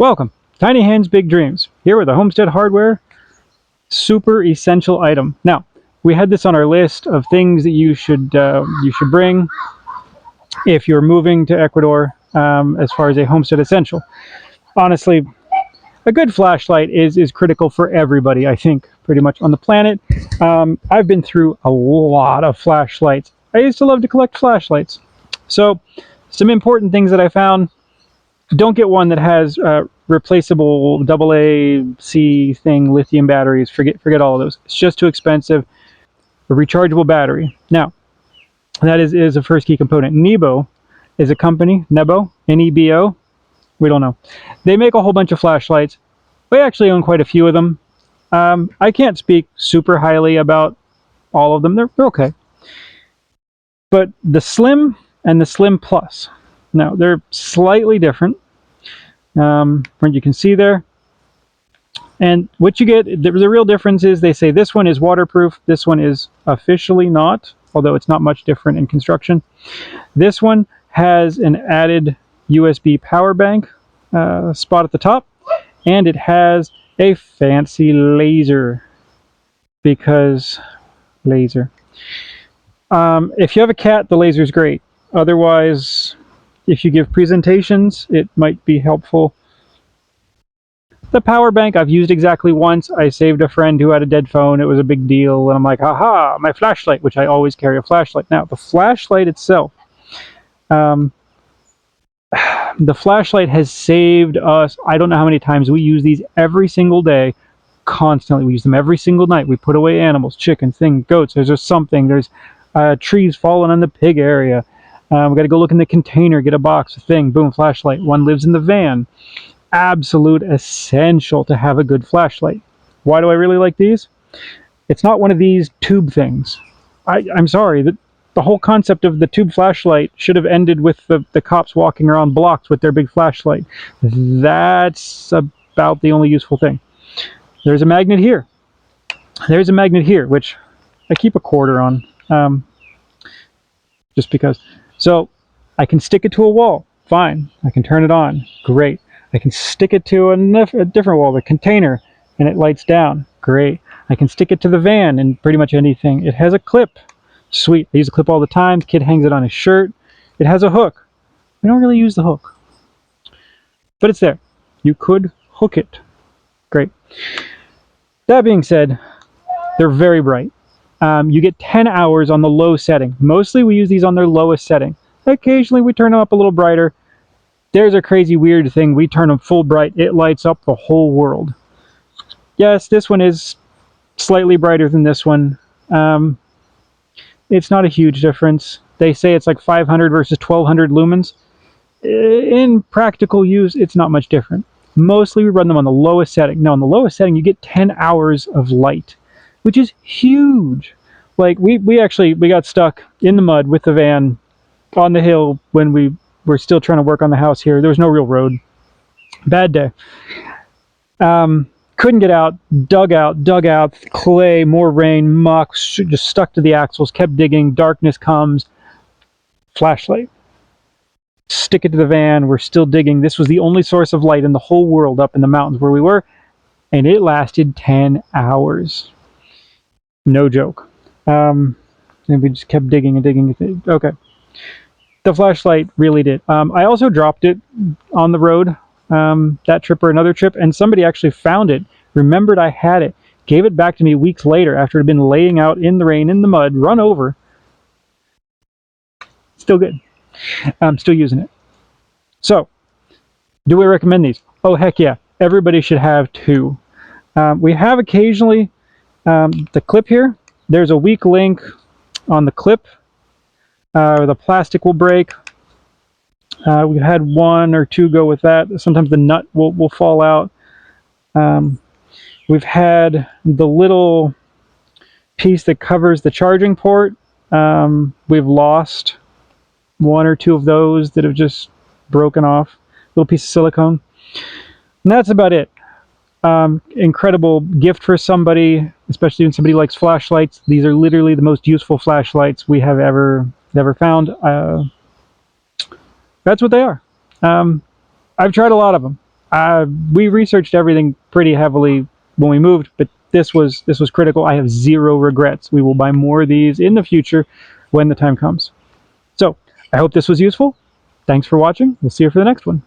Welcome, Tiny Hands, Big Dreams. Here with the Homestead Hardware super essential item. Now, we had this on our list of things that you should bring if you're moving to Ecuador as far as a homestead essential. Honestly, a good flashlight is critical for everybody, I think, pretty much on the planet. I've been through a lot of flashlights. I used to love to collect flashlights. So, some important things that I found. Don't get one that has replaceable AA-C thing, lithium batteries. Forget all of those. It's just too expensive. A rechargeable battery. Now, that is a first key component. NEBO is a company. NEBO, N-E-B-O. We don't know. They make a whole bunch of flashlights. We actually own quite a few of them. I can't speak super highly about all of them. They're okay. But the Slim and the Slim Plus. Now, they're slightly different. What you can see there. And what you get, the real difference is they say this one is waterproof. This one is officially not, although it's not much different in construction. This one has an added USB power bank spot at the top, and it has a fancy laser, because laser. If you have a cat, the laser is great. Otherwise, if you give presentations, it might be helpful. The power bank I've used exactly once. I saved a friend who had a dead phone. It was a big deal, and I'm like, haha, my flashlight, which I always carry a flashlight. Now, the flashlight itself, the flashlight has saved us. I don't know how many times we use these every single day, constantly. We use them every single night. We put away animals, chickens, things, goats. There's just something. There's trees falling in the pig area. We got to go look in the container, get a box, a thing, boom, flashlight. One lives in the van. Absolute essential to have a good flashlight. Why do I really like these? It's not one of these tube things. I'm sorry, the whole concept of the tube flashlight should have ended with the cops walking around blocks with their big flashlight. That's about the only useful thing. There's a magnet here. There's a magnet here, which I keep a quarter on, just because. So I can stick it to a wall, fine. I can turn it on, great. I can stick it to a different wall, the container, and it lights down, great. I can stick it to the van and pretty much anything. It has a clip, sweet. I use a clip all the time. The kid hangs it on his shirt. It has a hook. We don't really use the hook, but it's there. You could hook it, great. That being said, they're very bright. You get 10 hours on the low setting. Mostly we use these on their lowest setting. Occasionally we turn them up a little brighter. There's a crazy weird thing. We turn them full bright. It lights up the whole world. Yes, this one is slightly brighter than this one. It's not a huge difference. They say it's like 500 versus 1200 lumens. In practical use, it's not much different. Mostly we run them on the lowest setting. Now on the lowest setting, you get 10 hours of light, which is huge. Like we got stuck in the mud with the van on the hill when we were still trying to work on the house here. There was no real road. Bad day. Couldn't get out, dug out, clay, more rain, muck, just stuck to the axles, kept digging, darkness comes, flashlight. Stick it to the van, we're still digging. This was the only source of light in the whole world up in the mountains where we were, and it lasted 10 hours. No joke. And we just kept digging and digging. Okay. The flashlight really did. I also dropped it on the road, that trip or another trip, and somebody actually found it, remembered I had it, gave it back to me weeks later after it had been laying out in the rain, in the mud, run over. Still good. I'm still using it. So, do we recommend these? Oh, heck yeah. Everybody should have two. We have occasionally the clip here. There's a weak link on the clip. The plastic will break. We've had one or two go with that. Sometimes the nut will fall out. We've had the little piece that covers the charging port. We've lost one or two of those that have just broken off. Little piece of silicone. And that's about it. Incredible gift for somebody, especially when somebody likes flashlights. These are literally the most useful flashlights we have ever found. That's what they are. I've tried a lot of them. We researched everything pretty heavily when we moved, but this was critical. I have zero regrets. We will buy more of these in the future when the time comes. So I hope this was useful. Thanks for watching. We'll see you for the next one.